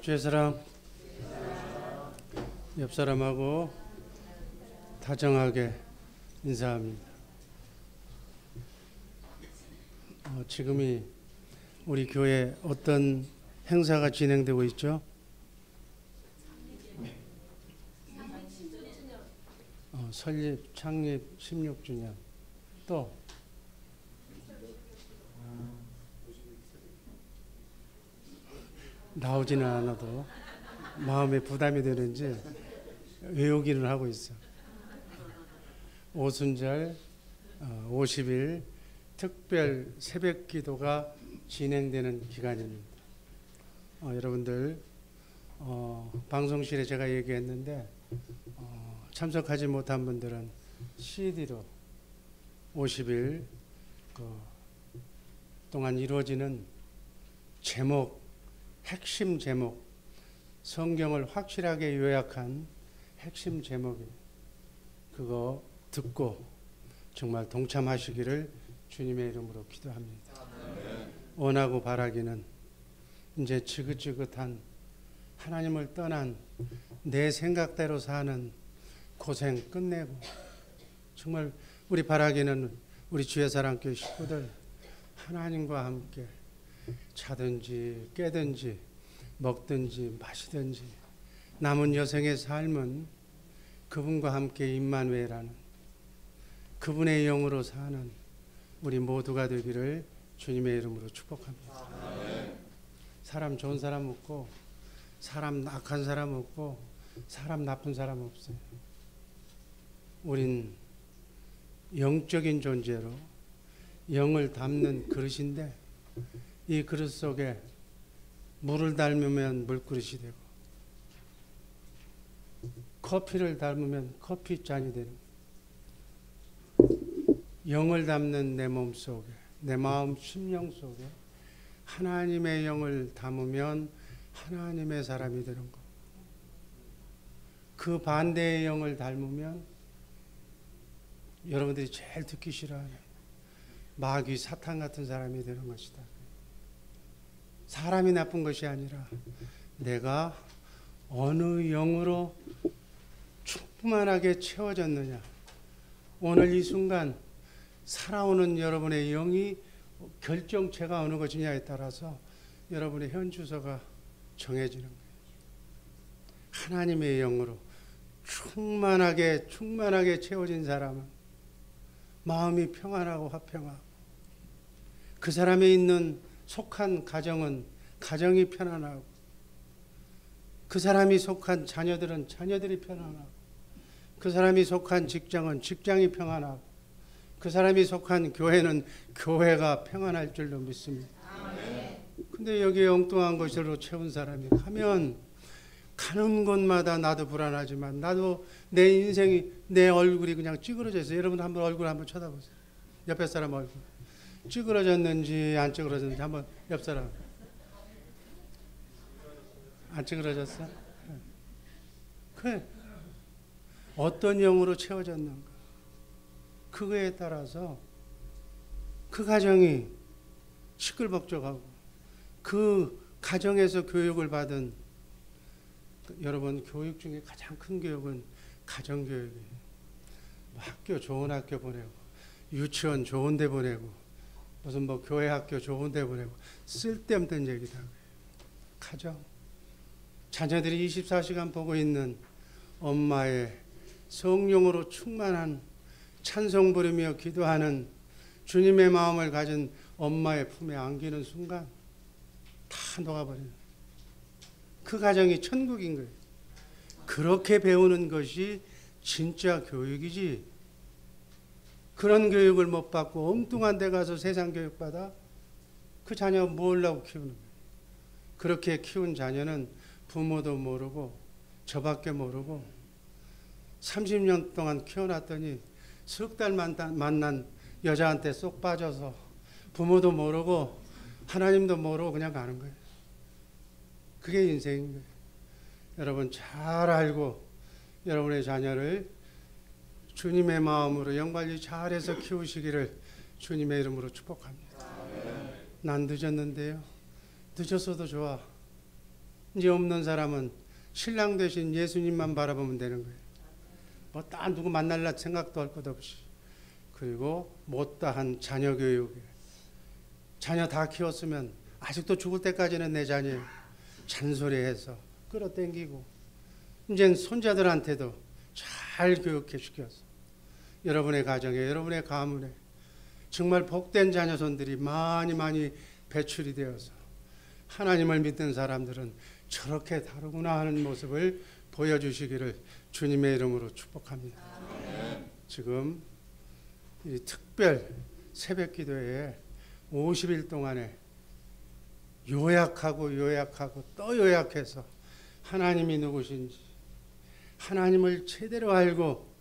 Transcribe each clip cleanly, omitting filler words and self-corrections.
주의 사랑, 옆 사람하고 다정하게 인사합니다. 지금이 우리 교회 어떤 행사가 진행되고 있죠? 설립, 창립 16주년. 또 나오지는 않아도 마음에 부담이 되는지 외우기는 하고 있어. 오순절 50일 특별 새벽 기도가 진행되는 기간입니다. 여러분들 방송실에 제가 얘기했는데 참석하지 못한 분들은 CD로 50일 동안 이루어지는 제목, 핵심 제목, 성경을 확실하게 요약한 핵심 제목이 그거 듣고 정말 동참하시기를 주님의 이름으로 기도합니다. 원하고 바라기는 이제 지긋지긋한 하나님을 떠난 내 생각대로 사는 고생 끝내고 정말 우리 바라기는 우리 주의 사랑교회 식구들 하나님과 함께 자든지 깨든지 먹든지 마시든지 남은 여생의 삶은 그분과 함께 임마누엘이라는 그분의 영으로 사는 우리 모두가 되기를 주님의 이름으로 축복합니다. 사람 좋은 사람 없고 사람 악한 사람 없고 사람 나쁜 사람 없어요. 우린 영적인 존재로 영을 담는 그릇인데 이 그릇 속에 물을 담으면 물그릇이 되고 커피를 담으면 커피잔이 되는 영을 담는 내 몸 속에 내 마음 심령 속에 하나님의 영을 담으면 하나님의 사람이 되는 거. 그 반대의 영을 닮으면 여러분들이 제일 듣기 싫어하는 마귀 사탄 같은 사람이 되는 것이다. 사람이 나쁜 것이 아니라 내가 어느 영으로 충만하게 채워졌느냐. 오늘 이 순간 살아오는 여러분의 영이 결정체가 어느 것이냐에 따라서 여러분의 현 주소가 정해지는 거예요. 하나님의 영으로 충만하게 채워진 사람은 마음이 평안하고 화평하고 그 사람에 있는 속한 가정은 가정이 편안하고 그 사람이 속한 자녀들은 자녀들이 편안하고 그 사람이 속한 직장은 직장이 평안하고 그 사람이 속한 교회는 교회가 평안할 줄로 믿습니다. 근데 여기에 엉뚱한 것으로 채운 사람이 가면 가는 곳마다 나도 불안하지만 나도 내 인생이 내 얼굴이 그냥 찌그러져 있어요. 여러분 한번 얼굴 한번 쳐다보세요. 옆에 사람 얼굴 찌그러졌는지 안 찌그러졌는지 한번 옆 사람 안 찌그러졌어? 그래 어떤 영으로 채워졌는가 그거에 따라서 그 가정이 시끌벅적하고 그 가정에서 교육을 받은 여러분 교육 중에 가장 큰 교육은 가정교육이에요. 학교 좋은 학교 보내고 유치원 좋은 데 보내고 무슨 뭐 교회 학교 좋은 데 보내고 쓸데없는 얘기다. 가정 자녀들이 24시간 보고 있는 엄마의 성령으로 충만한 찬송 부르며 기도하는 주님의 마음을 가진 엄마의 품에 안기는 순간 다 녹아버리는 그 가정이 천국인 거예요. 그렇게 배우는 것이 진짜 교육이지 그런 교육을 못 받고 엉뚱한 데 가서 세상 교육 받아 그 자녀 뭐하려고 키우는 거예요. 그렇게 키운 자녀는 부모도 모르고 저밖에 모르고 30년 동안 키워놨더니 석 달 만난 여자한테 쏙 빠져서 부모도 모르고 하나님도 모르고 그냥 가는 거예요. 그게 인생인 거예요. 여러분 잘 알고 여러분의 자녀를 주님의 마음으로 영관리 잘해서 키우시기를 주님의 이름으로 축복합니다. 난 늦었는데요. 늦었어도 좋아. 이제 없는 사람은 신랑 되신 예수님만 바라보면 되는 거예요. 뭐 딴 누구 만날라 생각도 할 것 없이. 그리고 못다한 자녀 교육에 자녀 다 키웠으면 아직도 죽을 때까지는 내 자녀예요. 잔소리해서 끌어당기고 이제 손자들한테도 잘 교육해 시켜서 여러분의 가정에 여러분의 가문에 정말 복된 자녀손들이 많이 배출이 되어서 하나님을 믿는 사람들은 저렇게 다르구나 하는 모습을 보여주시기를 주님의 이름으로 축복합니다. 지금 이 특별 새벽 기도에 50일 동안에 요약하고 또 요약해서 하나님이 누구신지 하나님을 제대로 알고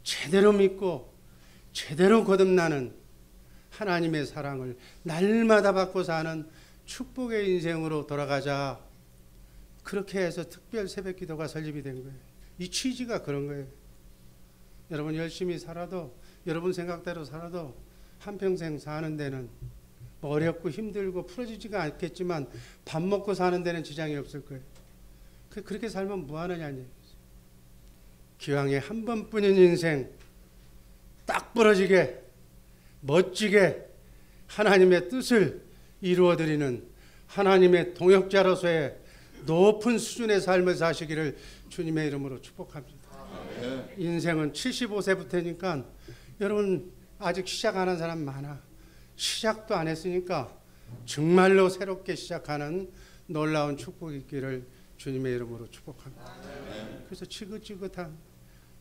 제대로 믿고 제대로 거듭나는 하나님의 사랑을 날마다 받고 사는 축복의 인생으로 돌아가자. 그렇게 해서 특별 새벽 기도가 설립이 된 거예요. 이 취지가 그런 거예요. 여러분 열심히 살아도 여러분 생각대로 살아도 한평생 사는 데는 어렵고 힘들고 풀어지지가 않겠지만 밥 먹고 사는 데는 지장이 없을 거예요. 그렇게 살면 뭐하느냐는 얘기죠. 기왕에 한 번뿐인 인생 딱 부러지게 멋지게 하나님의 뜻을 이루어드리는 하나님의 동역자로서의 높은 수준의 삶을 사시기를 주님의 이름으로 축복합니다. 인생은 75세부터니까 여러분 아직 시작 안 한 사람 많아. 시작도 안 했으니까 정말로 새롭게 시작하는 놀라운 축복이 있기를 주님의 이름으로 축복합니다. 그래서 지긋지긋한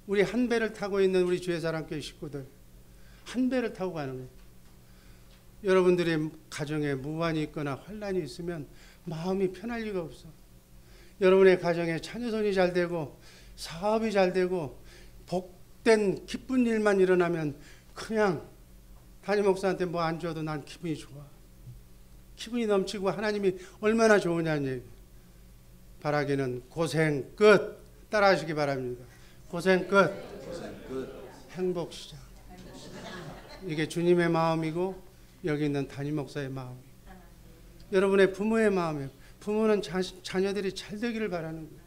우리 한 배를 타고 있는 우리 주의사랑교회 식구들 한 배를 타고 가는 거예요. 여러분들의 가정에 무한이 있거나 환란이 있으면 마음이 편할 리가 없어. 여러분의 가정에 자녀손이 잘 되고 사업이 잘 되고 복된 기쁜 일만 일어나면 그냥 담임 목사한테 뭐 안 줘도 난 기분이 좋아. 기분이 넘치고 하나님이 얼마나 좋으냐는 얘기. 바라기는 고생 끝. 따라하시기 바랍니다. 고생 끝. 행복 시작. 이게 주님의 마음이고 여기 있는 담임 목사의 마음이에요. 여러분의 부모의 마음이에요. 부모는 자녀들이 잘 되기를 바라는 거예요.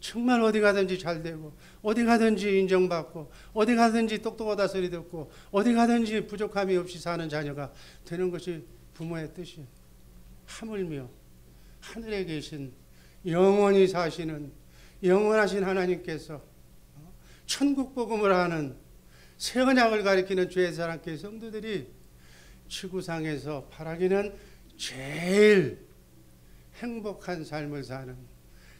정말 어디 가든지 잘 되고 어디 가든지 인정받고 어디 가든지 똑똑하다 소리 듣고 어디 가든지 부족함이 없이 사는 자녀가 되는 것이 부모의 뜻이에요. 하물며 하늘에 계신 영원히 사시는 영원하신 하나님께서 천국 복음을 하는 새 언약을 가리키는 주의사랑교회 성도들이 지구상에서 바라기는 제일 행복한 삶을 사는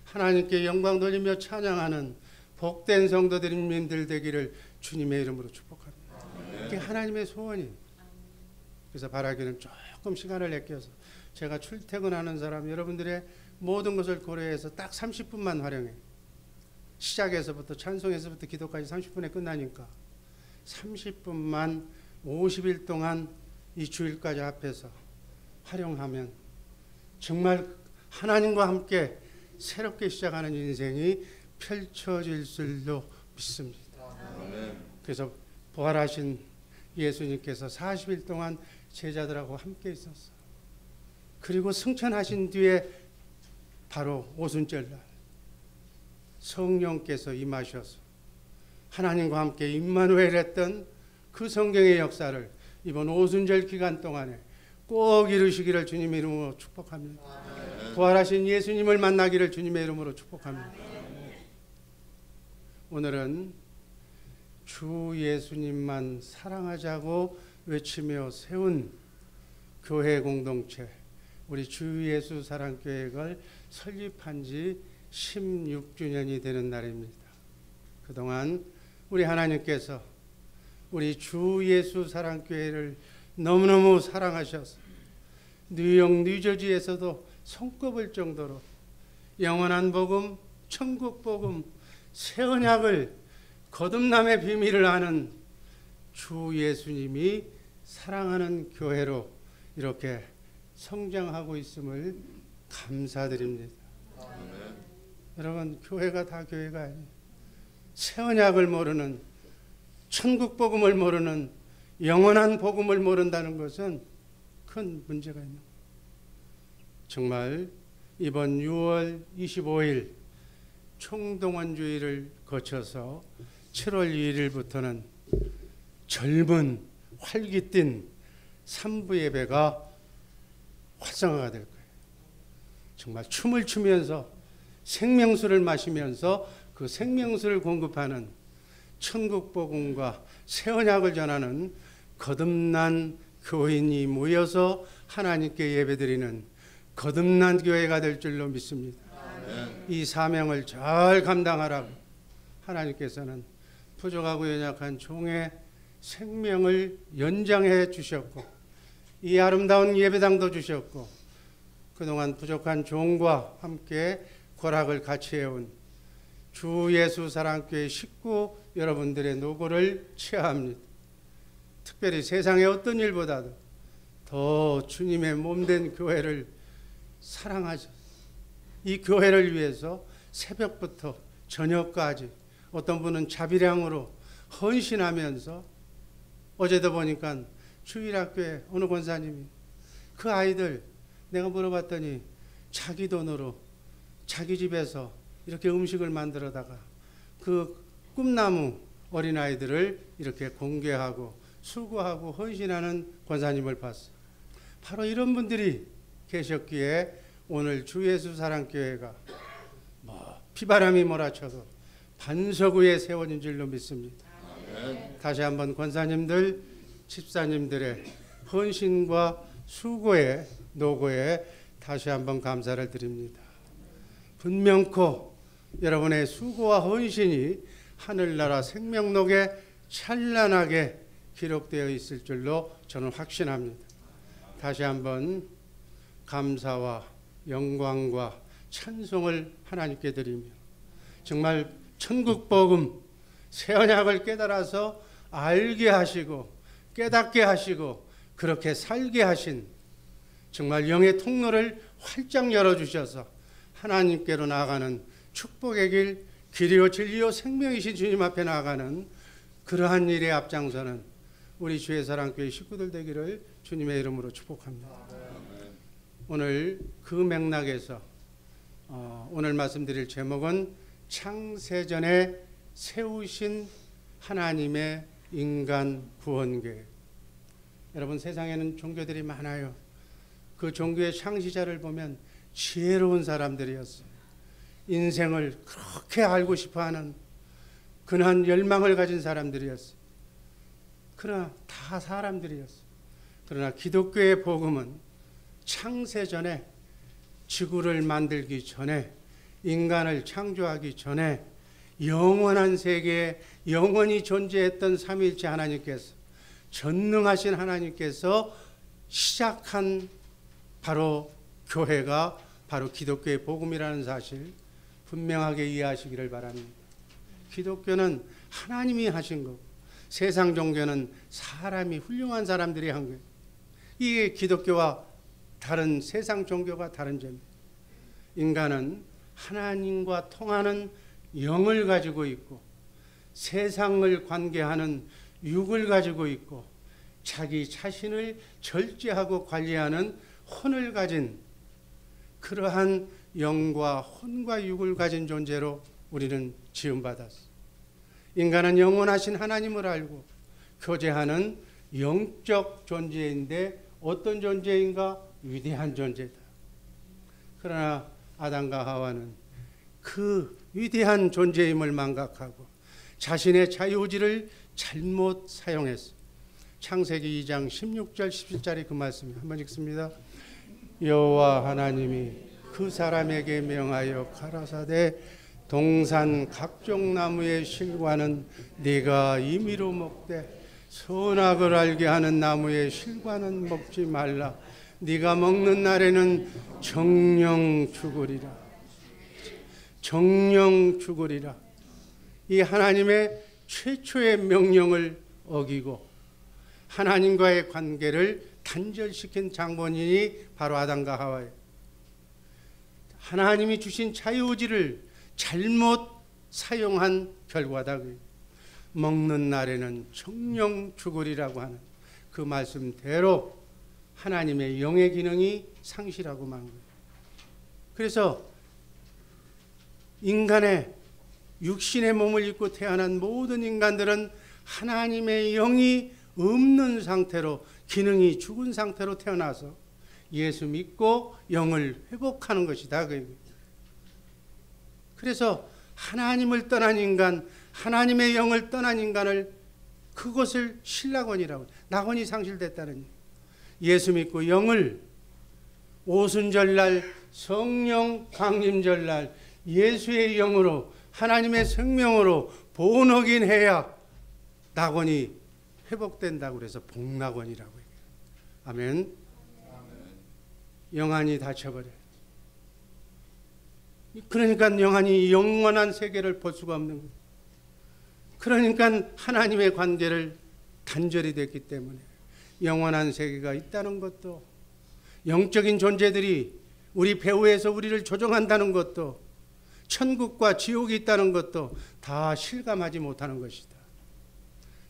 하나님께 영광 돌리며 찬양하는 복된 성도들님들 되기를 주님의 이름으로 축복합니다. 이게 하나님의 소원이에요. 그래서 바라기는 조금 시간을 아껴서 제가 출퇴근하는 사람 여러분들의 모든 것을 고려해서 딱 30분만 활용해요. 시작에서부터 찬송에서부터 기도까지 30분에 끝나니까 30분만 50일 동안 이 주일까지 앞에서 활용하면 정말 하나님과 함께 새롭게 시작하는 인생이 펼쳐질 줄로 믿습니다. 그래서 부활하신 예수님께서 40일 동안 제자들하고 함께 있었어. 그리고 승천하신 뒤에 바로 오순절날 성령께서 임하셔서 하나님과 함께 임마누엘 했던 그 성경의 역사를 이번 오순절 기간 동안에 꼭 이루시기를 주님의 이름으로 축복합니다. 부활하신 예수님을 만나기를 주님의 이름으로 축복합니다. 오늘은 주 예수님만 사랑하자고 외치며 세운 교회 공동체 우리 주 예수 사랑교회를 설립한 지 16주년이 되는 날입니다. 그동안 우리 하나님께서 우리 주 예수 사랑교회를 너무너무 사랑하셔서 뉴욕 뉴저지에서도 손꼽을 정도로 영원한 복음, 천국 복음, 새 언약을 거듭남의 비밀을 아는 주 예수님이 사랑하는 교회로 이렇게 성장하고 있음을 감사드립니다. 여러분 교회가 다 교회가 아니에요. 새 언약을 모르는 천국 복음을 모르는 영원한 복음을 모른다는 것은 큰 문제가 있는 거예요. 정말 이번 6월 25일 총동원주의를 거쳐서 7월 2일부터는 젊은 활기띤 삼부 예배가 활성화가 될 거예요. 정말 춤을 추면서 생명수를 마시면서 그 생명수를 공급하는 천국 복음과 새 언약을 전하는 거듭난 교인이 모여서 하나님께 예배드리는 거듭난 교회가 될 줄로 믿습니다. 이 사명을 잘 감당하라고 하나님께서는 부족하고 연약한 종의 생명을 연장해 주셨고 이 아름다운 예배당도 주셨고 그동안 부족한 종과 함께 고락을 같이 해온 주 예수 사랑교회 식구 여러분들의 노고를 취하합니다. 특별히 세상의 어떤 일보다도 더 주님의 몸된 교회를 사랑하셔서 이 교회를 위해서 새벽부터 저녁까지 어떤 분은 자비량으로 헌신하면서 어제도 보니까 주일학교에 어느 권사님이 그 아이들 내가 물어봤더니 자기 돈으로 자기 집에서 이렇게 음식을 만들어다가 그 꿈나무 어린아이들을 이렇게 공개하고 수고하고 헌신하는 권사님을 봤어요. 바로 이런 분들이 계셨기에 오늘 주 예수 사랑교회가 비바람이 몰아쳐도 반석 위에 세워진 줄로 믿습니다. 아멘. 다시 한번 권사님들, 집사님들의 헌신과 수고에 노고에 다시 한번 감사를 드립니다. 분명코 여러분의 수고와 헌신이 하늘나라 생명록에 찬란하게 기록되어 있을 줄로 저는 확신합니다. 다시 한번 감사와 영광과 찬송을 하나님께 드리며 정말 천국 복음 새 언약을 깨달아서 알게 하시고 깨닫게 하시고 그렇게 살게 하신 정말 영의 통로를 활짝 열어주셔서 하나님께로 나아가는 축복의 길, 길이요 진리요 생명이신 주님 앞에 나아가는 그러한 일에 앞장서는 우리 주의 사랑교회 식구들 되기를 주님의 이름으로 축복합니다. 오늘 그 맥락에서 오늘 말씀드릴 제목은 창세전에 세우신 하나님의 인간 구원계획. 여러분 세상에는 종교들이 많아요. 그 종교의 창시자를 보면 지혜로운 사람들이었어요. 인생을 그렇게 알고 싶어하는 그러한 열망을 가진 사람들이었어요. 그러나 다 사람들이었어요. 그러나 기독교의 복음은 창세전에 지구를 만들기 전에 인간을 창조하기 전에 영원한 세계에 영원히 존재했던 삼위일체 하나님께서 전능하신 하나님께서 시작한 바로 교회가 바로 기독교의 복음이라는 사실 분명하게 이해하시기를 바랍니다. 기독교는 하나님이 하신 거고 세상 종교는 사람이 훌륭한 사람들이 한 거예요. 이게 기독교와 다른 세상 종교가 다른 점입니다. 인간은 하나님과 통하는 영을 가지고 있고 세상을 관계하는 육을 가지고 있고 자기 자신을 절제하고 관리하는 혼을 가진 그러한 영과 혼과 육을 가진 존재로 우리는 지음받았습니다. 인간은 영원하신 하나님을 알고 교제하는 영적 존재인데 어떤 존재인가? 위대한 존재다. 그러나 아담과 하와는 그 위대한 존재임을 망각하고 자신의 자유의지를 잘못 사용했어요. 창세기 2장 16절 17절의 그 말씀 한번 읽습니다. 여호와 하나님이 그 사람에게 명하여 가라사대 동산 각종 나무의 실과는 네가 임의로 먹되 선악을 알게 하는 나무의 실과는 먹지 말라. 네가 먹는 날에는 정령 죽으리라. 정령 죽으리라. 이 하나님의 최초의 명령을 어기고 하나님과의 관계를 단절시킨 장본인이 바로 아담과 하와예요. 하나님이 주신 자유의지를 잘못 사용한 결과다. 먹는 날에는 정령 죽으리라고 하는 그 말씀대로 하나님의 영의 기능이 상실하고 만 거예요. 그래서 인간의 육신의 몸을 입고 태어난 모든 인간들은 하나님의 영이 없는 상태로, 기능이 죽은 상태로 태어나서 예수 믿고 영을 회복하는 것이다. 그래서 하나님을 떠난 인간, 하나님의 영을 떠난 인간을, 그것을 신라건이라고, 낙원이 상실됐다는, 예수 믿고 영을 오순절날, 성령 강림절날 예수의 영으로, 하나님의 생명으로 본어긴 해야 낙원이 회복된다고 그래서 복낙원이라고 해요. 아멘. 영안이 닫혀버려요. 그러니까 영안이 영원한 세계를 볼 수가 없는 거예요. 그러니까 하나님의 관계를 단절이 됐기 때문에 영원한 세계가 있다는 것도, 영적인 존재들이 우리 배후에서 우리를 조종한다는 것도, 천국과 지옥이 있다는 것도 다 실감하지 못하는 것이다.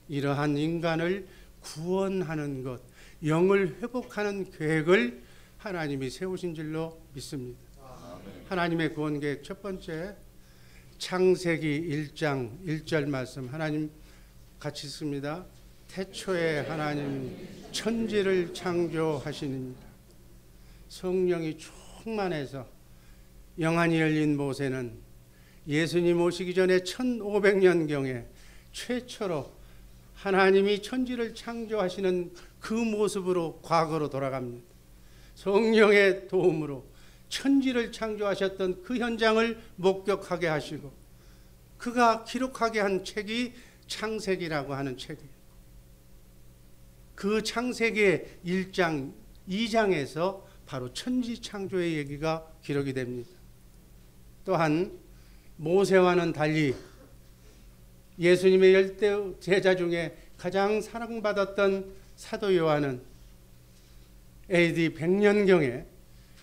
이러한 인간을 구원하는 것, 영을 회복하는 계획을 하나님이 세우신 줄로 믿습니다. 하나님의 구원 계획 첫 번째, 창세기 1장 1절 말씀 하나님 같이 읽습니다. 태초에 하나님 천지를 창조하시니라. 성령이 충만해서 영안이 열린 모세는 예수님 오시기 전에 1500년경에 최초로 하나님이 천지를 창조하시는 그 모습으로 과거로 돌아갑니다. 성령의 도움으로 천지를 창조하셨던 그 현장을 목격하게 하시고 그가 기록하게 한 책이 창세기라고 하는 책이에요. 그 창세기의 1장, 2장에서 바로 천지 창조의 얘기가 기록이 됩니다. 또한 모세와는 달리 예수님의 10대 제자 중에 가장 사랑받았던 사도 요한은 AD 100년경에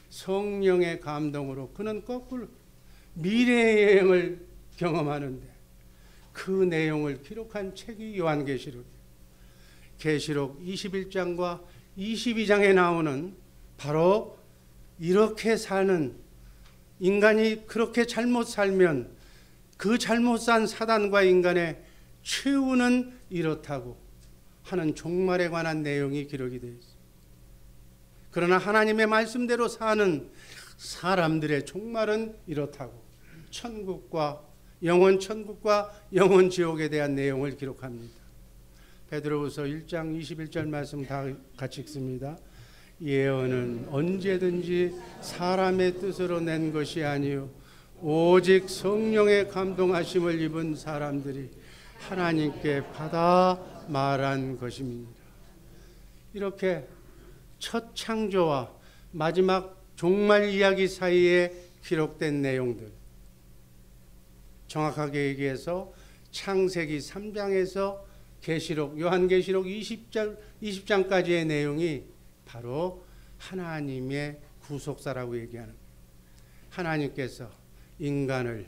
성령의 감동으로 그는 거꾸로 미래의 여행을 경험하는데 그 내용을 기록한 책이 요한계시록이에요. 계시록 21장과 22장에 나오는 바로 이렇게 사는 인간이 그렇게 잘못 살면 그 잘못 산 사단과 인간의 최후는 이렇다고 하는 종말에 관한 내용이 기록이 되어 있습니다. 그러나 하나님의 말씀대로 사는 사람들의 종말은 이렇다고 천국과 영원 지옥에 대한 내용을 기록합니다. 베드로후서 1장 21절 말씀 다 같이 읽습니다. 예언은 언제든지 사람의 뜻으로 낸 것이 아니요 오직 성령의 감동하심을 입은 사람들이 하나님께 받아 말한 것입니다. 이렇게 첫 창조와 마지막 종말 이야기 사이에 기록된 내용들, 정확하게 얘기해서 창세기 3장에서 요한계시록 20장까지의 내용이 바로 하나님의 구속사라고 얘기하는 거예요. 하나님께서 인간을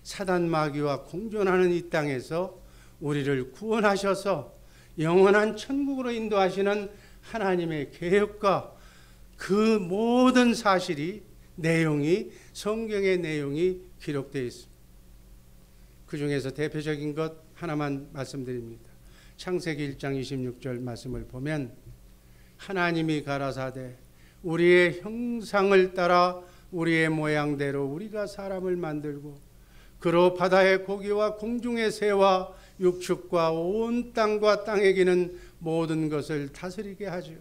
사단 마귀와 공존하는 이 땅에서 우리를 구원하셔서 영원한 천국으로 인도하시는 하나님의 계획과 그 모든 사실이, 내용이, 성경의 내용이 기록되어 있습니다. 그 중에서 대표적인 것 하나만 말씀드립니다. 창세기 1장 26절 말씀을 보면 하나님이 가라사대 우리의 형상을 따라 우리의 모양대로 우리가 사람을 만들고 그로 바다의 고기와 공중의 새와 육축과 온 땅과 땅에 기는 모든 것을 다스리게 하죠.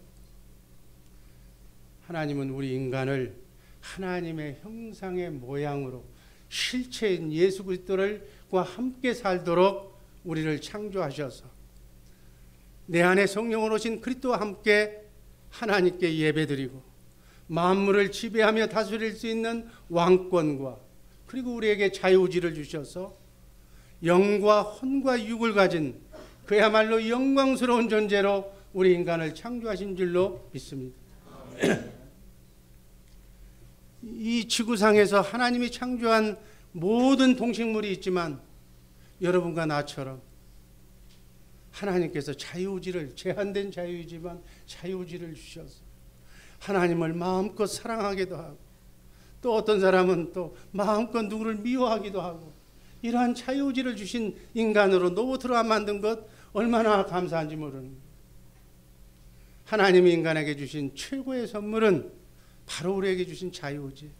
하나님은 우리 인간을 하나님의 형상의 모양으로 실체인 예수 그리스도와 함께 살도록 우리를 창조하셔서 내 안에 성령으로 오신 그리스도와 함께 하나님께 예배드리고 만물을 지배하며 다스릴 수 있는 왕권과 그리고 우리에게 자유의지를 주셔서 영과 혼과 육을 가진 그야말로 영광스러운 존재로 우리 인간을 창조하신 줄로 믿습니다. 이 지구상에서 하나님이 창조한 모든 동식물이 있지만 여러분과 나처럼 하나님께서 자유의지를, 제한된 자유이지만 자유의지를 주셔서 하나님을 마음껏 사랑하기도 하고 또 어떤 사람은 또 마음껏 누구를 미워하기도 하고, 이러한 자유의지를 주신 인간으로 노트로 만든 것 얼마나 감사한지 모르는 거예요. 하나님이 인간에게 주신 최고의 선물은 바로 우리에게 주신 자유의지.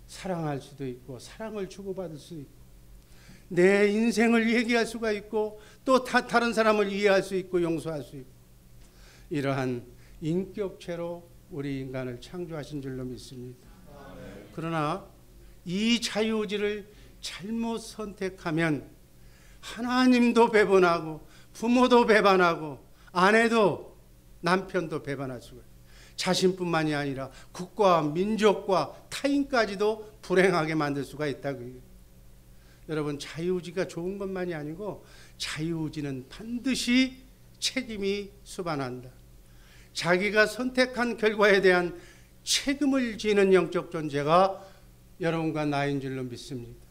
사랑할 수도 있고 사랑을 주고받을 수 있고 내 인생을 얘기할 수가 있고 또 다른 사람을 이해할 수 있고 용서할 수 있고, 이러한 인격체로 우리 인간을 창조하신 줄로 믿습니다. 그러나 이 자유의지를 잘못 선택하면 하나님도 배반하고 부모도 배반하고 아내도 남편도 배반할 수가 있어요. 자신뿐만이 아니라 국가와 민족과 타인까지도 불행하게 만들 수가 있다고요. 여러분, 자유의지가 좋은 것만이 아니고 자유의지는 반드시 책임이 수반한다. 자기가 선택한 결과에 대한 책임을 지는 영적 존재가 여러분과 나인 줄로 믿습니다.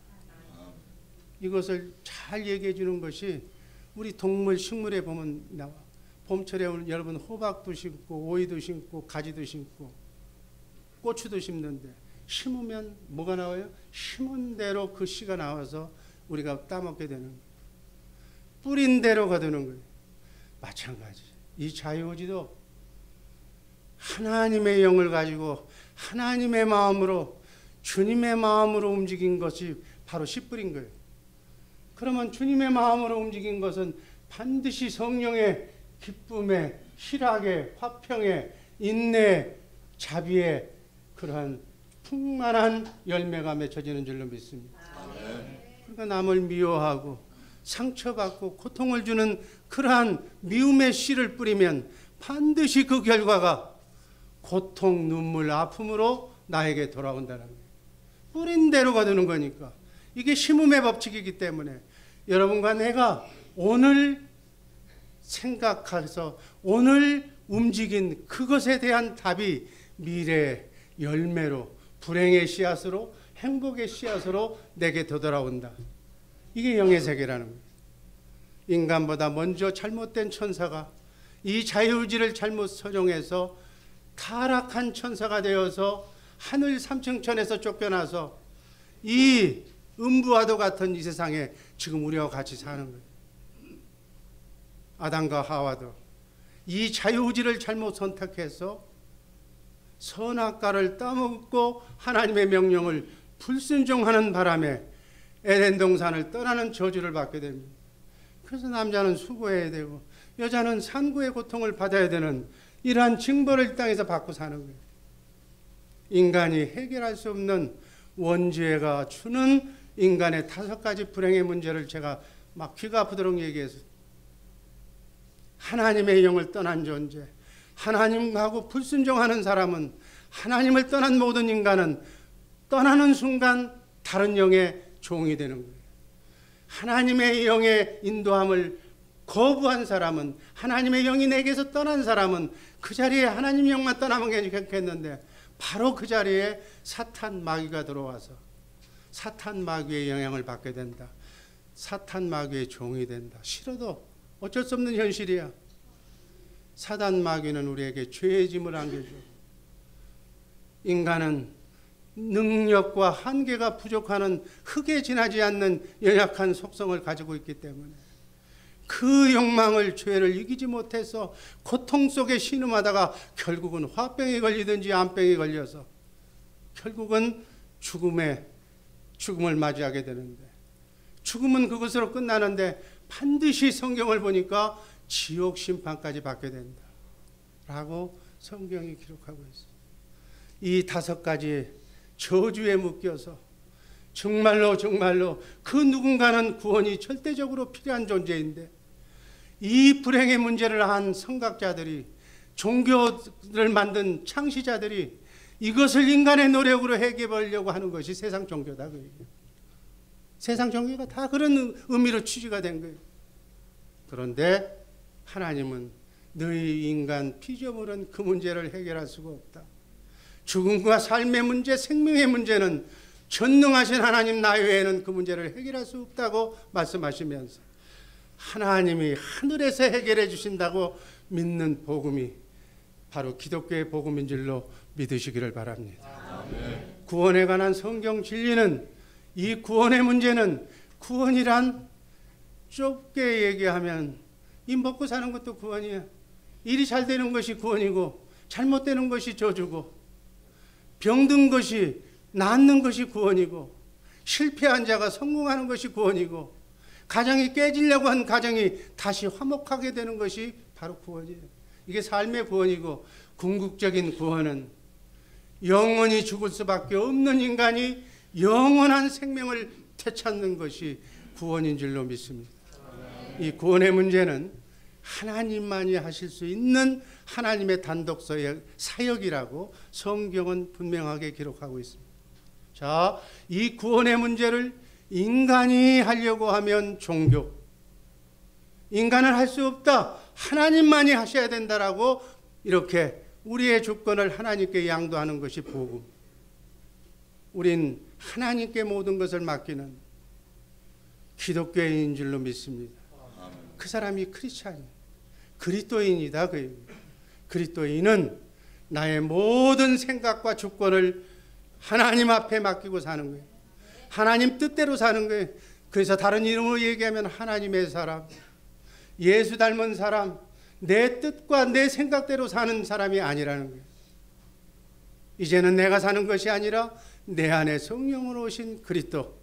이것을 잘 얘기해 주는 것이 우리 동물, 식물에 보면 나와. 봄철에 여러분 호박도 심고 오이도 심고 가지도 심고 고추도 심는데 심으면 뭐가 나와요? 심은 대로 그 씨가 나와서 우리가 따먹게 되는 거예요. 뿌린 대로 거두는 거예요. 마찬가지. 이 자유의지도 하나님의 영을 가지고 하나님의 마음으로, 주님의 마음으로 움직인 것이 바로 씨 뿌린 거예요. 그러면 주님의 마음으로 움직인 것은 반드시 성령의 기쁨에, 희락에, 화평에, 인내, 자비에 그러한 풍만한 열매가 맺혀지는 줄로 믿습니다. 그러니까 남을 미워하고 상처받고 고통을 주는 그러한 미움의 씨를 뿌리면 반드시 그 결과가 고통, 눈물, 아픔으로 나에게 돌아온다는 거예요. 뿌린 대로 거두는 거니까. 이게 심음의 법칙이기 때문에 여러분과 내가 오늘 생각해서 오늘 움직인 그것에 대한 답이 미래의 열매로, 불행의 씨앗으로, 행복의 씨앗으로 내게 되돌아온다. 이게 영의 세계라는 거예요. 인간보다 먼저 잘못된 천사가 이 자유의지를 잘못 서정해서 타락한 천사가 되어서 하늘 삼층천에서 쫓겨나서 이 음부와도 같은 이 세상에 지금 우리와 같이 사는 거예요. 아담과 하와도 이 자유의지를 잘못 선택해서 선악과를 따먹고 하나님의 명령을 불순종하는 바람에 에덴 동산을 떠나는 저주를 받게 됩니다. 그래서 남자는 수고해야 되고 여자는 산고의 고통을 받아야 되는 이러한 징벌을 이 땅에서 받고 사는 거예요. 인간이 해결할 수 없는 원죄가 주는 인간의 5가지 불행의 문제를 제가 막 귀가 아프도록 얘기해서, 하나님의 영을 떠난 존재, 하나님하고 불순종하는 사람은, 하나님을 떠난 모든 인간은 떠나는 순간 다른 영의 종이 되는 거예요. 하나님의 영의 인도함을 거부한 사람은, 하나님의 영이 내게서 떠난 사람은 그 자리에 하나님의 영만 떠나면 괜찮겠는데 바로 그 자리에 사탄 마귀가 들어와서 사탄 마귀의 영향을 받게 된다. 사탄 마귀의 종이 된다. 싫어도 어쩔 수 없는 현실이야. 사단 마귀는 우리에게 죄의 짐을 안겨줘. 인간은 능력과 한계가 부족하는 흙에 지나지 않는 연약한 속성을 가지고 있기 때문에 그 욕망을, 죄를 이기지 못해서 고통 속에 신음하다가 결국은 화병에 걸리든지 암병에 걸려서 결국은 죽음을 맞이하게 되는데, 죽음은 그것으로 끝나는데 반드시 성경을 보니까 지옥 심판까지 받게 된다 라고 성경이 기록하고 있어요. 이 5가지 저주에 묶여서 정말로 그 누군가는 구원이 절대적으로 필요한 존재인데, 이 불행의 문제를 한 성각자들이, 종교를 만든 창시자들이 이것을 인간의 노력으로 해결하려고 하는 것이 세상 종교다. 세상 종교가 다 그런 의미로 취지가 된 거예요. 그런데 하나님은 너희 인간 피조물은 그 문제를 해결할 수가 없다. 죽음과 삶의 문제, 생명의 문제는 전능하신 하나님 나 외에는 그 문제를 해결할 수 없다고 말씀하시면서 하나님이 하늘에서 해결해 주신다고 믿는 복음이 바로 기독교의 복음인 줄로 믿으시기를 바랍니다. 아멘. 구원에 관한 성경 진리는, 이 구원의 문제는, 구원이란 좁게 얘기하면 이 먹고 사는 것도 구원이야. 일이 잘 되는 것이 구원이고, 잘못되는 것이 저주고, 병든 것이 낫는 것이 구원이고, 실패한 자가 성공하는 것이 구원이고, 가정이 깨지려고 한 가정이 다시 화목하게 되는 것이 바로 구원이에요. 이게 삶의 구원이고, 궁극적인 구원은 영원히 죽을 수밖에 없는 인간이 영원한 생명을 되찾는 것이 구원인 줄로 믿습니다. 이 구원의 문제는 하나님만이 하실 수 있는 하나님의 단독 사역이라고 성경은 분명하게 기록하고 있습니다. 자, 이 구원의 문제를 인간이 하려고 하면 종교, 인간은 할 수 없다, 하나님만이 하셔야 된다라고 이렇게 우리의 주권을 하나님께 양도하는 것이 복음. 우린 하나님께 모든 것을 맡기는 기독교인인 줄로 믿습니다. 그 사람이 크리스찬이에요. 그리스도인이다. 그 얘기예요. 그리스도인은 나의 모든 생각과 주권을 하나님 앞에 맡기고 사는 거예요. 하나님 뜻대로 사는 거예요. 그래서 다른 이름으로 얘기하면 하나님의 사람, 예수 닮은 사람, 내 뜻과 내 생각대로 사는 사람이 아니라는 거예요. 이제는 내가 사는 것이 아니라 내 안에 성령으로 오신 그리스도,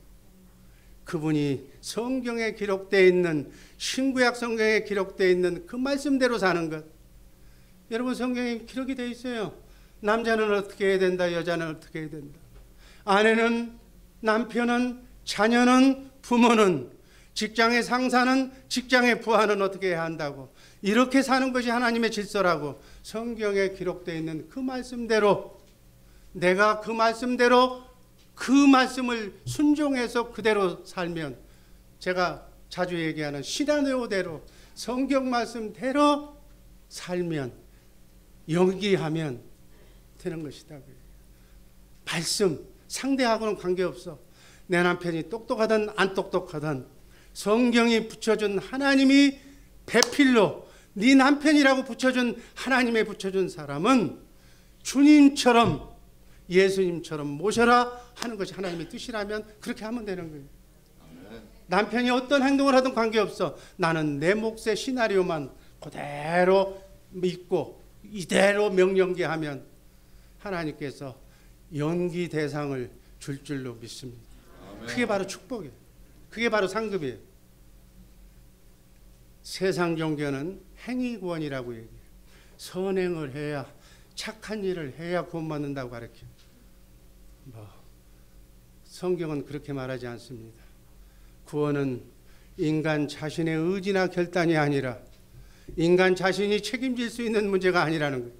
그분이 성경에 기록되어 있는, 신구약 성경에 기록되어 있는 그 말씀대로 사는 것. 여러분, 성경에 기록이 되어 있어요. 남자는 어떻게 해야 된다, 여자는 어떻게 해야 된다, 아내는, 남편은, 자녀는, 부모는, 직장의 상사는, 직장의 부하는 어떻게 해야 한다고, 이렇게 사는 것이 하나님의 질서라고 성경에 기록되어 있는 그 말씀대로, 내가 그 말씀대로, 그 말씀을 순종해서 그대로 살면, 제가 자주 얘기하는 시나리오대로, 성경 말씀대로 살면, 연기하면 되는 것이다. 말씀, 상대하고는 관계없어. 내 남편이 똑똑하든 안 똑똑하든 성경이 붙여준, 하나님이 배필로 네 남편이라고 붙여준, 하나님의 붙여준 사람은 주님처럼, 예수님처럼 모셔라 하는 것이 하나님의 뜻이라면 그렇게 하면 되는 거예요. 남편이 어떤 행동을 하든 관계없어. 나는 내 몫의 시나리오만 그대로 믿고 이대로 명령기하면 하나님께서 연기 대상을 줄 줄로 믿습니다. 그게 바로 축복이에요. 그게 바로 상급이에요. 세상 종교는 행위구원이라고 얘기해요. 선행을 해야, 착한 일을 해야 구원받는다고 가르쳐요. 성경은 그렇게 말하지 않습니다. 구원은 인간 자신의 의지나 결단이 아니라, 인간 자신이 책임질 수 있는 문제가 아니라는 거예요.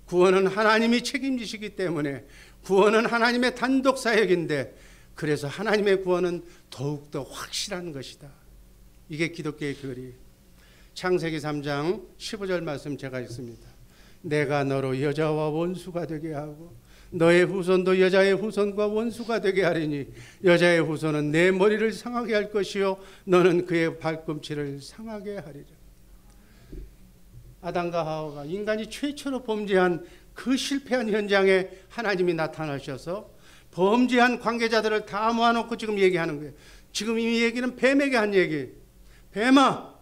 구원은 하나님이 책임지시기 때문에, 구원은 하나님의 단독 사역인데, 그래서 하나님의 구원은 더욱더 확실한 것이다. 이게 기독교의 교리예요. 창세기 3장 15절 말씀 제가 읽습니다. 내가 너로 여자와 원수가 되게 하고 너의 후손도 여자의 후손과 원수가 되게 하리니 여자의 후손은 내 머리를 상하게 할 것이요 너는 그의 발꿈치를 상하게 하리라. 아담과 하와가 인간이 최초로 범죄한 그 실패한 현장에 하나님이 나타나셔서 범죄한 관계자들을 다 모아놓고 지금 얘기하는 거예요. 지금 이 얘기는 뱀에게 한 얘기예요. 뱀아,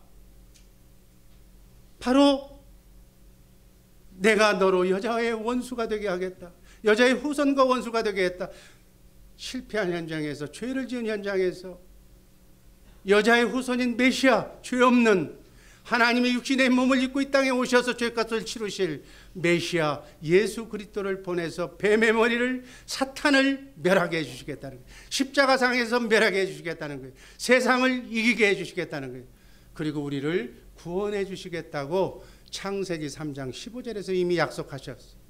바로 내가 너로 여자의 원수가 되게 하겠다. 여자의 후손과 원수가 되게 했다. 실패한 현장에서, 죄를 지은 현장에서 여자의 후손인 메시아, 죄 없는 하나님의 육신의 몸을 입고 이 땅에 오셔서 죄값을 치르실 메시아 예수 그리스도를 보내서 뱀의 머리를, 사탄을 멸하게 해주시겠다는 거예요. 십자가상에서 멸하게 해주시겠다는 거예요. 세상을 이기게 해주시겠다는 거예요. 그리고 우리를 구원해 주시겠다고 창세기 3장 15절에서 이미 약속하셨어요.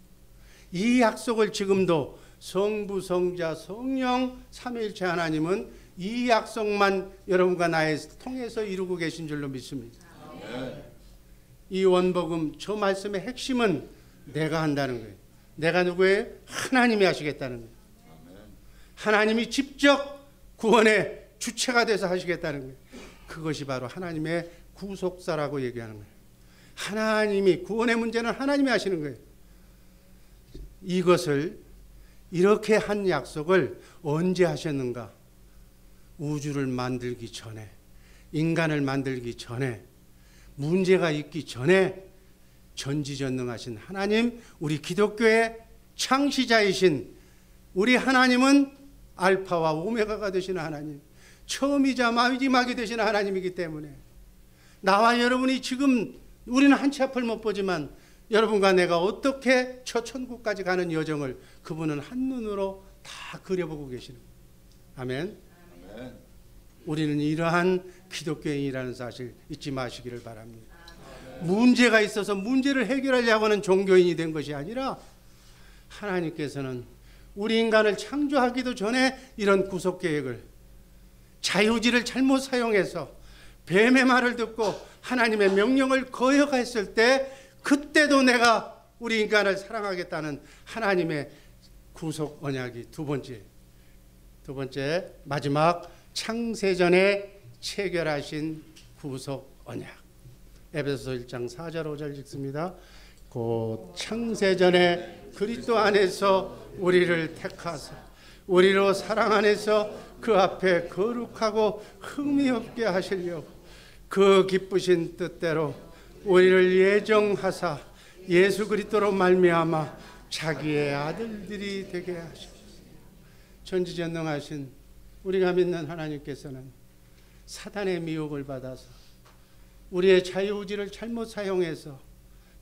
이 약속을 지금도 성부, 성자, 성령 삼위일체 하나님은 이 약속만 여러분과 나에 통해서 이루고 계신 줄로 믿습니다. 이 원복음, 저 말씀의 핵심은 내가 한다는 거예요. 내가 누구예요? 하나님이 하시겠다는 거예요. 하나님이 직접 구원의 주체가 돼서 하시겠다는 거예요. 그것이 바로 하나님의 구속사라고 얘기하는 거예요. 하나님이, 구원의 문제는 하나님이 하시는 거예요. 이것을 이렇게 한 약속을 언제 하셨는가? 우주를 만들기 전에, 인간을 만들기 전에, 문제가 있기 전에 전지전능하신 하나님, 우리 기독교의 창시자이신 우리 하나님은 알파와 오메가가 되시는 하나님, 처음이자 마지막이 되시는 하나님이기 때문에 나와 여러분이 지금 우리는 한 치 앞을 못 보지만 여러분과 내가 어떻게 저 천국까지 가는 여정을 그분은 한눈으로 다 그려보고 계시는 거예요. 아멘. 아멘. 우리는 이러한 기독교인이라는 사실 잊지 마시기를 바랍니다. 아멘. 문제가 있어서 문제를 해결하려고 하는 종교인이 된 것이 아니라 하나님께서는 우리 인간을 창조하기도 전에 이런 구속 계획을, 자유지를 잘못 사용해서 뱀의 말을 듣고 하나님의 명령을 거역했을 때 그때도 내가 우리 인간을 사랑하겠다는 하나님의 구속 언약이 두 번째 마지막 창세전에 체결하신 구속 언약. 에베소서 1장 4절 5절 읽습니다. 곧 창세전에 그리스도 안에서 우리를 택하사 우리로 사랑 안에서 그 앞에 거룩하고 흠이 없게 하시려고 그 기쁘신 뜻대로 우리를 예정하사 예수 그리스도로 말미암아 자기의 아들들이 되게 하시고, 전지전능하신 우리가 믿는 하나님께서는 사단의 미혹을 받아서 우리의 자유의지를 잘못 사용해서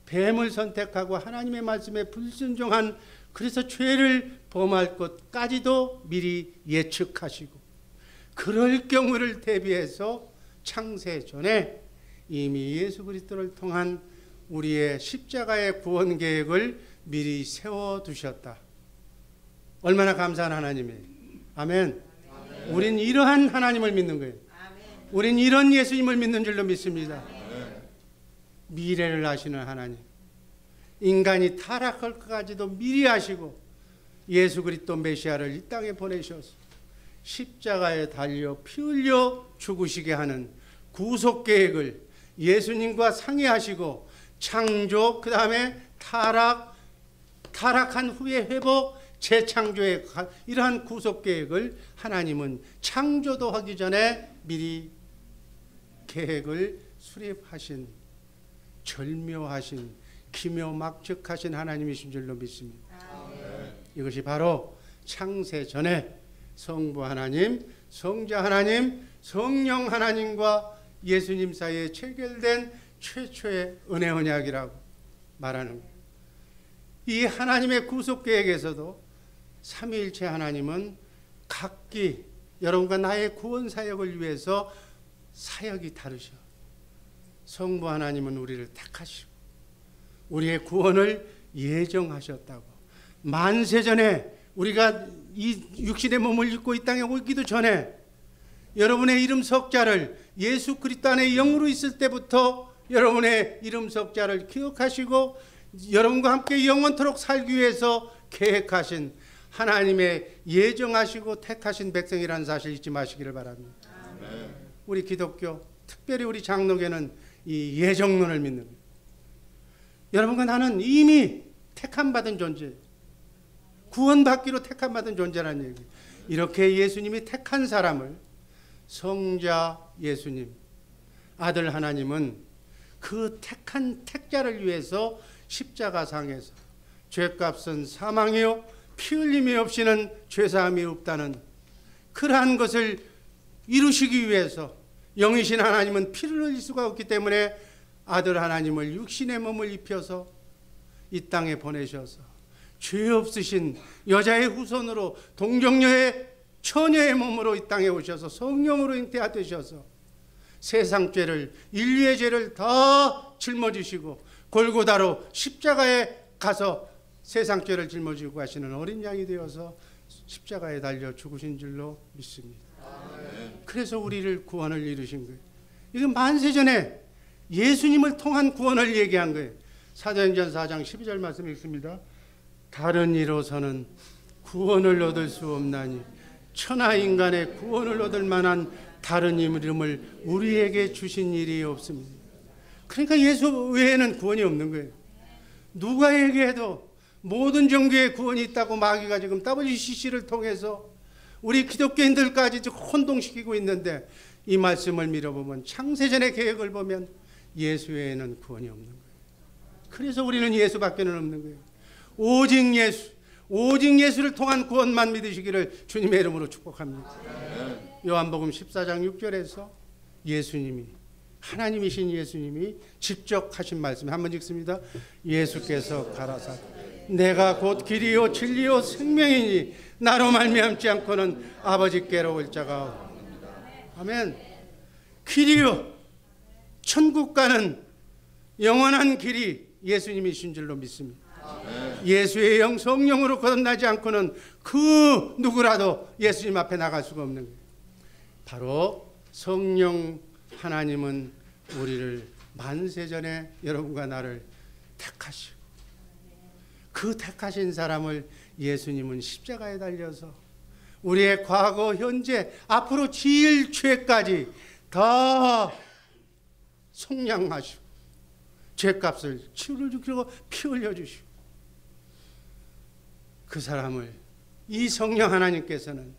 뱀을 선택하고 하나님의 말씀에 불순종한, 그래서 죄를 범할 것까지도 미리 예측하시고 그럴 경우를 대비해서 창세 전에 이미 예수 그리스도를 통한 우리의 십자가의 구원 계획을 미리 세워두셨다. 얼마나 감사한 하나님이에요. 아멘. 아멘. 우린 이러한 하나님을 믿는 거예요. 아멘. 우린 이런 예수님을 믿는 줄로 믿습니다. 아멘. 미래를 아시는 하나님, 인간이 타락할 것까지도 미리 아시고 예수 그리스도 메시아를 이 땅에 보내셔서 십자가에 달려 피 흘려 죽으시게 하는 구속 계획을 예수님과 상의하시고 창조, 그 다음에 타락한 후에 회복, 재창조의 이러한 구속 계획을 하나님은 창조도 하기 전에 미리 계획을 수립하신, 절묘하신, 기묘막측하신 하나님이신 줄로 믿습니다. 아멘. 이것이 바로 창세 전에 성부 하나님, 성자 하나님, 성령 하나님과 예수님 사이에 체결된 최초의 은혜 언약이라고 말하는 거예요. 이 하나님의 구속 계획에서도 삼위일체 하나님은 각기 여러분과 나의 구원 사역을 위해서 사역이 다르셔. 성부 하나님은 우리를 택하시고 우리의 구원을 예정하셨다고. 만세전에 우리가 이 육신의 몸을 입고 이 땅에 오기도 전에 여러분의 이름 석자를 예수 그리스도 안에 영으로 있을 때부터 여러분의 이름 석자를 기억하시고 여러분과 함께 영원토록 살기 위해서 계획하신 하나님의 예정하시고 택하신 백성이라는 사실 잊지 마시기를 바랍니다. 아멘. 우리 기독교, 특별히 우리 장로교는 이 예정론을 믿는 거예요. 여러분과 나는 이미 택함받은 존재예요. 구원받기로 택함받은 존재라는 얘기예요. 이렇게 예수님이 택한 사람을 성자 예수님, 아들 하나님은 그 택한 택자를 위해서 십자가상에서 죄값은 사망이요 피 흘림이 없이는 죄사함이 없다는 그러한 것을 이루시기 위해서 영이신 하나님은 피를 흘릴 수가 없기 때문에 아들 하나님을 육신의 몸을 입혀서 이 땅에 보내셔서 죄 없으신 여자의 후손으로 동정녀의 처녀의 몸으로 이 땅에 오셔서 성령으로 잉태되셔서 세상 죄를, 인류의 죄를 다 짊어지시고 골고다로 십자가에 가서 세상 죄를 짊어지고 가시는 어린 양이 되어서 십자가에 달려 죽으신 줄로 믿습니다. 아멘. 그래서 우리를 구원을 이루신 거예요. 이건 만세전에 예수님을 통한 구원을 얘기한 거예요. 사도행전 4장 12절 말씀 읽습니다. 다른 이로서는 구원을 얻을 수 없나니 천하 인간의 구원을 얻을 만한 다른 이름을 우리에게 주신 일이 없습니다. 그러니까 예수 외에는 구원이 없는 거예요. 누가 얘기해도 모든 종교에 구원이 있다고 마귀가 지금 WCC를 통해서 우리 기독교인들까지 지금 혼동시키고 있는데, 이 말씀을 밀어보면 창세전의 계획을 보면 예수 외에는 구원이 없는 거예요. 그래서 우리는 예수밖에는 없는 거예요. 오직 예수, 오직 예수를 통한 구원만 믿으시기를 주님의 이름으로 축복합니다. 요한복음 14장 6절에서 예수님이, 하나님이신 예수님이 직접 하신 말씀 한번 읽습니다. 예수께서 가라사 내가 곧 길이요 진리요 생명이니 나로 말미암지 않고는 아버지께로 올 자가 없느니라. 아멘. 길이요, 천국 가는 영원한 길이 예수님이신 줄로 믿습니다. 예수의 영 성령으로 거듭나지 않고는 그 누구라도 예수님 앞에 나갈 수가 없는 거예요. 바로 성령 하나님은 우리를 만세전에 여러분과 나를 택하시고, 그 택하신 사람을 예수님은 십자가에 달려서 우리의 과거, 현재, 앞으로 지을 죄까지 다 속량하시고 죄값을 치르시고 피 흘려주시고, 그 사람을 이 성령 하나님께서는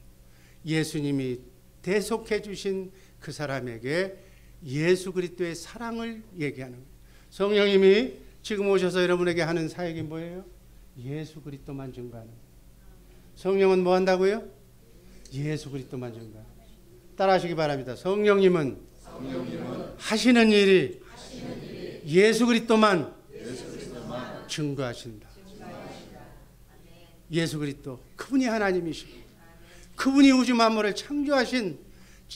예수님이 대속해 주신 그 사람에게 예수 그리스도의 사랑을 얘기하는 거예요. 성령님이 지금 오셔서 여러분에게 하는 사역이 뭐예요? 예수 그리스도만 증거하는 거예요. 성령은 뭐 한다고요? 예수 그리스도만 증거하는 거예요. 따라하시기 바랍니다. 성령님은 하시는 일이 예수 그리스도만 증거하신다. 예수 그리스도, 그분이 하나님이시고 그분이 우주 만물을 창조하신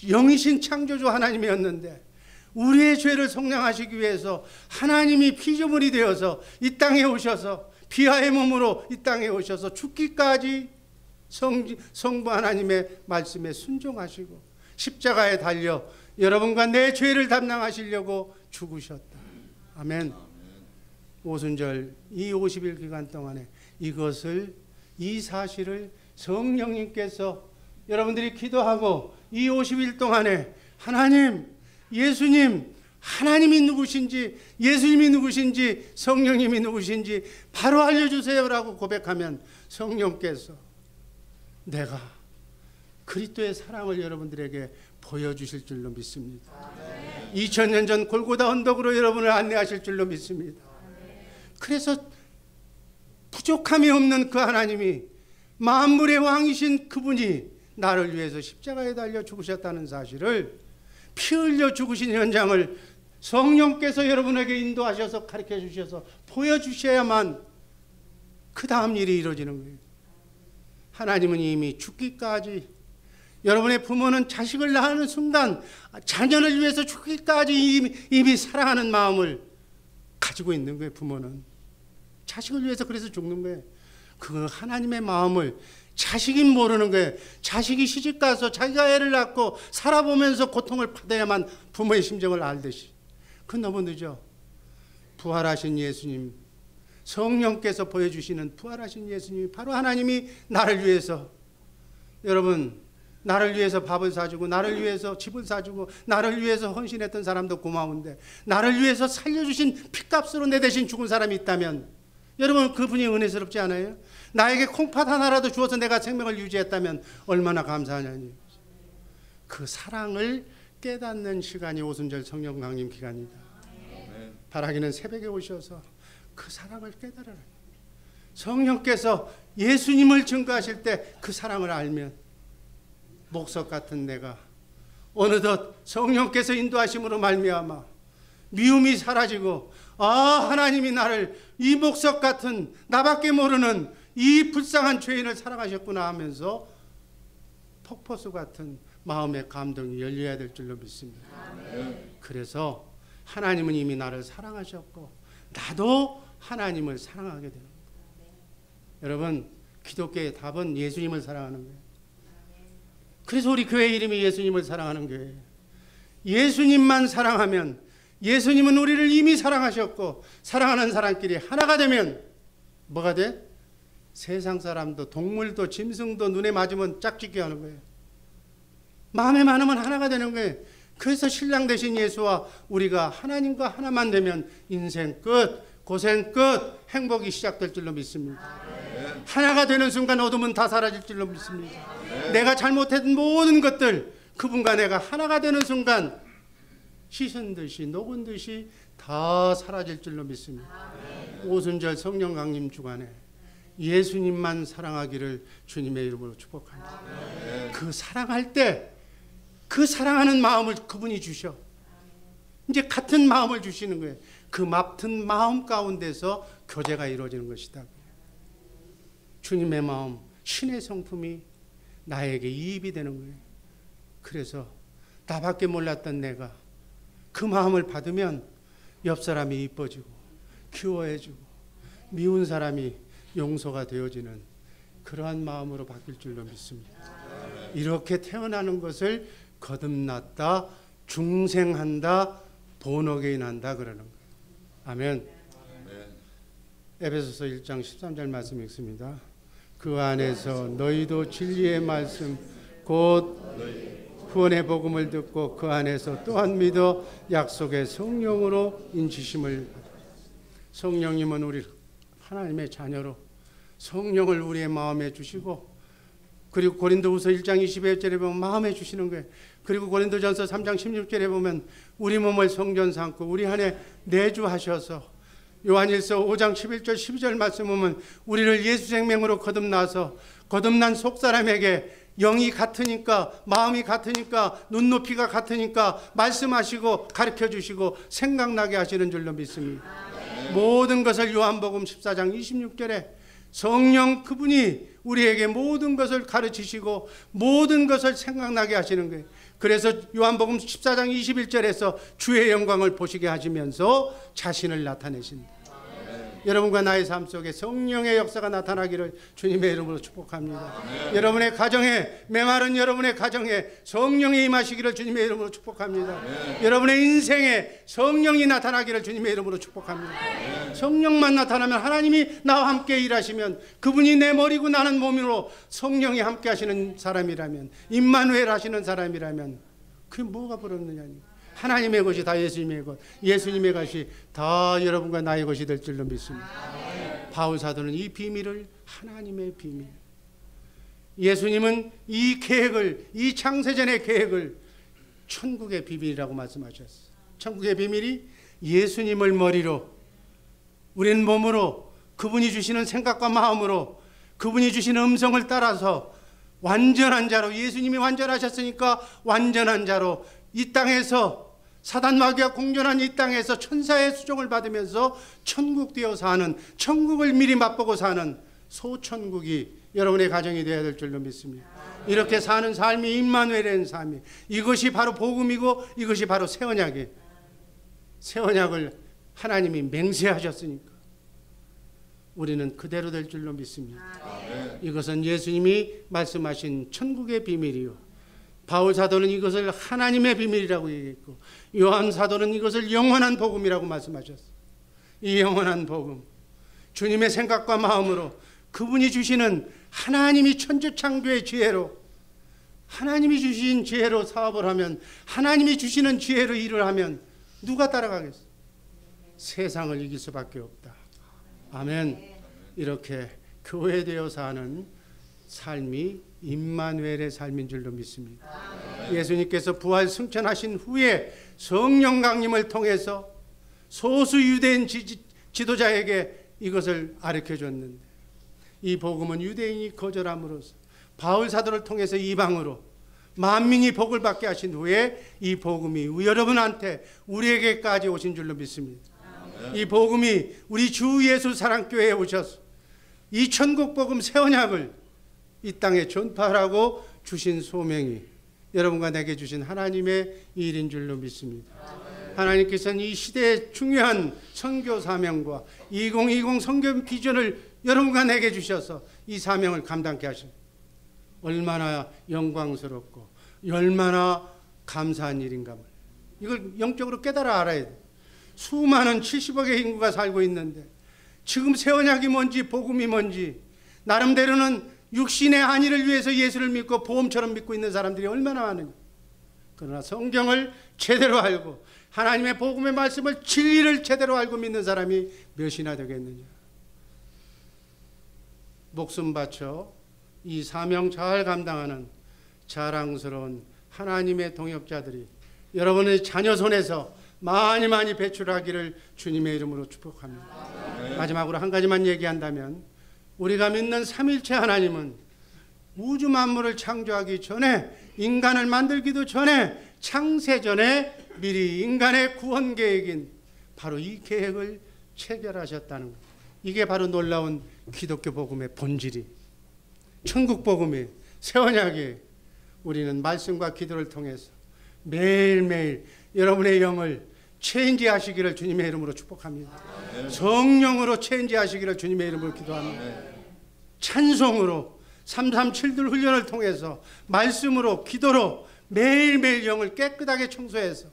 영이신 창조주 하나님이었는데, 우리의 죄를 속량하시기 위해서 하나님이 피조물이 되어서 이 땅에 오셔서 비하의 몸으로 이 땅에 오셔서 죽기까지 성부 하나님의 말씀에 순종하시고 십자가에 달려 여러분과 내 죄를 담당하시려고 죽으셨다. 아멘. 오순절 이 50일 기간 동안에 이 사실을 성령님께서 여러분들이 기도하고 이 50일 동안에 하나님, 예수님, 하나님이 누구신지, 예수님이 누구신지, 성령님이 누구신지 바로 알려주세요라고 고백하면 성령께서 내가 그리스도의 사랑을 여러분들에게 보여주실 줄로 믿습니다. 2000년 전 골고다 언덕으로 여러분을 안내하실 줄로 믿습니다. 그래서 부족함이 없는 그 하나님이, 만물의 왕이신 그분이 나를 위해서 십자가에 달려 죽으셨다는 사실을, 피 흘려 죽으신 현장을 성령께서 여러분에게 인도하셔서 가르쳐 주셔서 보여주셔야만 그 다음 일이 이루어지는 거예요. 하나님은 이미 죽기까지, 여러분의 부모는 자식을 낳는 순간 자녀를 위해서 죽기까지 이미 사랑하는 마음을 가지고 있는 거예요. 부모는 자식을 위해서 그래서 죽는 거예요. 그 하나님의 마음을 자식이 모르는 거예요. 자식이 시집가서 자기가 애를 낳고 살아보면서 고통을 받아야만 부모의 심정을 알듯이. 그건 너무 늦어. 부활하신 예수님, 성령께서 보여주시는 부활하신 예수님이 바로 하나님이 나를 위해서, 여러분 나를 위해서 밥을 사주고 나를 위해서 집을 사주고 나를 위해서 헌신했던 사람도 고마운데, 나를 위해서 살려주신 핏값으로 내 대신 죽은 사람이 있다면 여러분 그분이 은혜스럽지 않아요? 나에게 콩팥 하나라도 주어서 내가 생명을 유지했다면 얼마나 감사하냐니. 그 사랑을 깨닫는 시간이 오순절 성령 강림 기간이다. 바라기는 새벽에 오셔서 그 사랑을 깨달아라. 성령께서 예수님을 증거하실 때 그 사랑을 알면 목석 같은 내가 어느덧 성령께서 인도하심으로 말미암아 미움이 사라지고, 하나님이 나를 이 목석 같은 나밖에 모르는 이 불쌍한 죄인을 사랑하셨구나 하면서 폭포수 같은 마음의 감동이 열려야 될 줄로 믿습니다. 그래서 하나님은 이미 나를 사랑하셨고 나도 하나님을 사랑하게 되는 거예요. 여러분, 기독교의 답은 예수님을 사랑하는 거예요. 그래서 우리 교회 이름이 예수님을 사랑하는 교회예요. 예수님만 사랑하면, 예수님은 우리를 이미 사랑하셨고 사랑하는 사람끼리 하나가 되면 뭐가 돼? 세상 사람도 동물도 짐승도 눈에 맞으면 짝짓기 하는 거예요. 마음에 많으면 하나가 되는 거예요. 그래서 신랑 되신 예수와 우리가 하나님과 하나만 되면 인생 끝, 고생 끝 행복이 시작될 줄로 믿습니다. 하나가 되는 순간 어둠은 다 사라질 줄로 믿습니다. 내가 잘못했던 모든 것들 그분과 내가 하나가 되는 순간 씻은 듯이 녹은 듯이 다 사라질 줄로 믿습니다. 오순절 성령 강림 주간에 예수님만 사랑하기를 주님의 이름으로 축복합니다. 그 사랑할 때 그 사랑하는 마음을 그분이 주셔. 이제 같은 마음을 주시는 거예요. 그 같은 마음 가운데서 교제가 이루어지는 것이다. 주님의 마음, 신의 성품이 나에게 이입이 되는 거예요. 그래서 나밖에 몰랐던 내가 그 마음을 받으면 옆 사람이 이뻐지고 귀여워해지고 미운 사람이 용서가 되어지는 그러한 마음으로 바뀔 줄로 믿습니다. 이렇게 태어나는 것을 거듭났다, 중생한다, 본어게인한다 그러는 거예요. 아멘. 에베소서 1장 13절 말씀 읽습니다. 그 안에서 너희도 진리의 말씀 곧 구원의 복음을 듣고 그 안에서 또한 믿어 약속의 성령으로 인치심을. 성령님은 우리 하나님의 자녀로 성령을 우리의 마음에 주시고, 그리고 고린도후서 1장 21절에 보면 마음에 주시는 거예요. 그리고 고린도전서 3장 16절에 보면 우리 몸을 성전 삼고 우리 안에 내주하셔서, 요한일서 5장 11절 12절 말씀 보면 우리를 예수 생명으로 거듭나서 거듭난 속사람에게 영이 같으니까 마음이 같으니까 눈높이가 같으니까 말씀하시고 가르쳐 주시고 생각나게 하시는 줄로 믿습니다. 모든 것을 요한복음 14장 26절에 성령 그분이 우리에게 모든 것을 가르치시고 모든 것을 생각나게 하시는 거예요. 그래서 요한복음 14장 21절에서 주의 영광을 보시게 하시면서 자신을 나타내신다. 여러분과 나의 삶 속에 성령의 역사가 나타나기를 주님의 이름으로 축복합니다. 여러분의 가정에, 메마른 여러분의 가정에 성령이 임하시기를 주님의 이름으로 축복합니다. 여러분의 인생에 성령이 나타나기를 주님의 이름으로 축복합니다. 성령만 나타나면, 하나님이 나와 함께 일하시면, 그분이 내 머리고 나는 몸으로 성령이 함께 하시는 사람이라면, 임마누엘 하시는 사람이라면 그게 뭐가 부럽느냐니. 하나님의 것이 다 예수님의 것, 예수님의 것이 다 여러분과 나의 것이 될 줄로 믿습니다. 바울 사도는 이 비밀을, 하나님의 비밀, 예수님은 이 계획을, 이 창세전의 계획을 천국의 비밀이라고 말씀하셨어요. 천국의 비밀이 예수님을 머리로, 우리는 몸으로, 그분이 주시는 생각과 마음으로, 그분이 주시는 음성을 따라서 완전한 자로, 예수님이 완전하셨으니까 완전한 자로 이 땅에서, 사단 마귀와 공존한 이 땅에서 천사의 수종을 받으면서 천국 되어 사는, 천국을 미리 맛보고 사는 소천국이 여러분의 가정이 되어야 될 줄로 믿습니다. 이렇게 사는 삶이 임마누엘의 삶이, 이것이 바로 복음이고 이것이 바로 새 언약이에요. 새 언약을 하나님이 맹세하셨으니까 우리는 그대로 될 줄로 믿습니다. 이것은 예수님이 말씀하신 천국의 비밀이요, 바울 사도는 이것을 하나님의 비밀이라고 얘기했고, 요한 사도는 이것을 영원한 복음이라고 말씀하셨어요. 이 영원한 복음, 주님의 생각과 마음으로, 그분이 주시는, 하나님이 천지창조의 지혜로, 하나님이 주신 지혜로 사업을 하면, 하나님이 주시는 지혜로 일을 하면 누가 따라가겠어? 세상을 이길 수밖에 없다. 아멘. 이렇게 교회되어 사는 삶이 임마누엘의 삶인 줄로 믿습니다. 예수님께서 부활 승천하신 후에 성령 강림을 통해서 소수 유대인 지도자에게 이것을 가르쳐 줬는데, 이 복음은 유대인이 거절함으로써 바울 사도를 통해서 이방으로 만민이 복을 받게 하신 후에 이 복음이 여러분한테, 우리에게까지 오신 줄로 믿습니다. 이 복음이 우리 주 예수 사랑교회에 오셔서 이 천국 복음 새 언약을 이 땅에 전파하라고 주신 소명이 여러분과 내게 주신 하나님의 일인 줄로 믿습니다. 하나님께서는 이 시대의 중요한 선교 사명과 2020 선교 비전을 여러분과 내게 주셔서 이 사명을 감당케 하십니다. 얼마나 영광스럽고 얼마나 감사한 일인가. 이걸 영적으로 깨달아 알아야 돼. 수많은 70억의 인구가 살고 있는데 지금 새 언약이 뭔지, 복음이 뭔지, 나름대로는 육신의 안위를 위해서 예수를 믿고 보험처럼 믿고 있는 사람들이 얼마나 많은지. 그러나 성경을 제대로 알고 하나님의 복음의 말씀을 진리를 제대로 알고 믿는 사람이 몇이나 되겠느냐. 목숨 바쳐 이 사명 잘 감당하는 자랑스러운 하나님의 동역자들이 여러분의 자녀 손에서 많이 많이 배출하기를 주님의 이름으로 축복합니다. 마지막으로 한 가지만 얘기한다면 우리가 믿는 삼일체 하나님은 우주 만물을 창조하기 전에, 인간을 만들기도 전에, 창세 전에 미리 인간의 구원 계획인 바로 이 계획을 체결하셨다는 것. 이게 바로 놀라운 기독교 복음의 본질이, 천국 복음이, 새 언약이 우리는 말씀과 기도를 통해서 매일매일 여러분의 영을 체인지하시기를 주님의 이름으로 축복합니다. 성령으로 체인지하시기를 주님의 이름으로 기도합니다. 찬송으로 337들 훈련을 통해서 말씀으로 기도로 매일매일 영을 깨끗하게 청소해서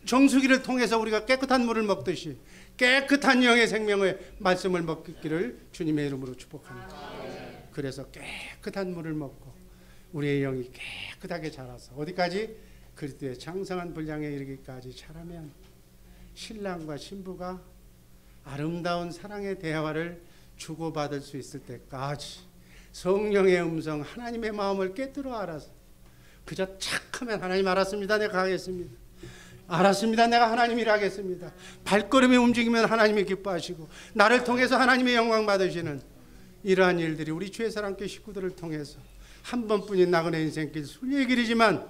정수기를 통해서 우리가 깨끗한 물을 먹듯이 깨끗한 영의 생명의 말씀을 먹기를 주님의 이름으로 축복합니다. 그래서 깨끗한 물을 먹고 우리의 영이 깨끗하게 자라서 어디까지? 그리스도의 장성한 분량에 이르기까지 자라면 신랑과 신부가 아름다운 사랑의 대화를 주고받을 수 있을 때까지 성령의 음성, 하나님의 마음을 깨뜨려 알아서 그저 착하면 하나님 알았습니다, 내가 가겠습니다. 알았습니다, 내가 하나님이라 하겠습니다. 발걸음이 움직이면 하나님이 기뻐하시고 나를 통해서 하나님의 영광 받으시는 이러한 일들이 우리 주의 사랑교회 식구들을 통해서 한 번뿐인 나그네 인생길 순례의 길이지만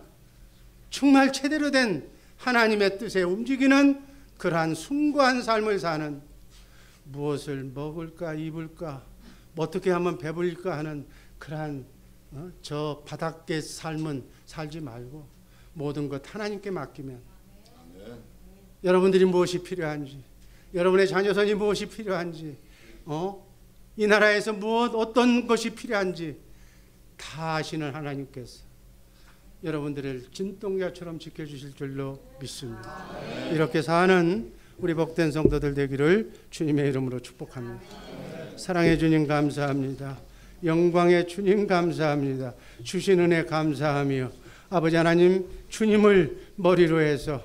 정말 제대로 된 하나님의 뜻에 움직이는 그러한 숭고한 삶을 사는, 무엇을 먹을까 입을까 어떻게 하면 배불릴까 하는 그러한 저 바닥의 삶은 살지 말고 모든 것 하나님께 맡기면 여러분들이 무엇이 필요한지, 여러분의 자녀선이 무엇이 필요한지, 이 나라에서 어떤 것이 필요한지 다 아시는 하나님께서 여러분들을 진동자처럼 지켜주실 줄로 믿습니다. 이렇게 사는 우리 복된 성도들 되기를 주님의 이름으로 축복합니다. 사랑의 주님 감사합니다. 영광의 주님 감사합니다. 주신 은혜 감사하며 아버지 하나님, 주님을 머리로 해서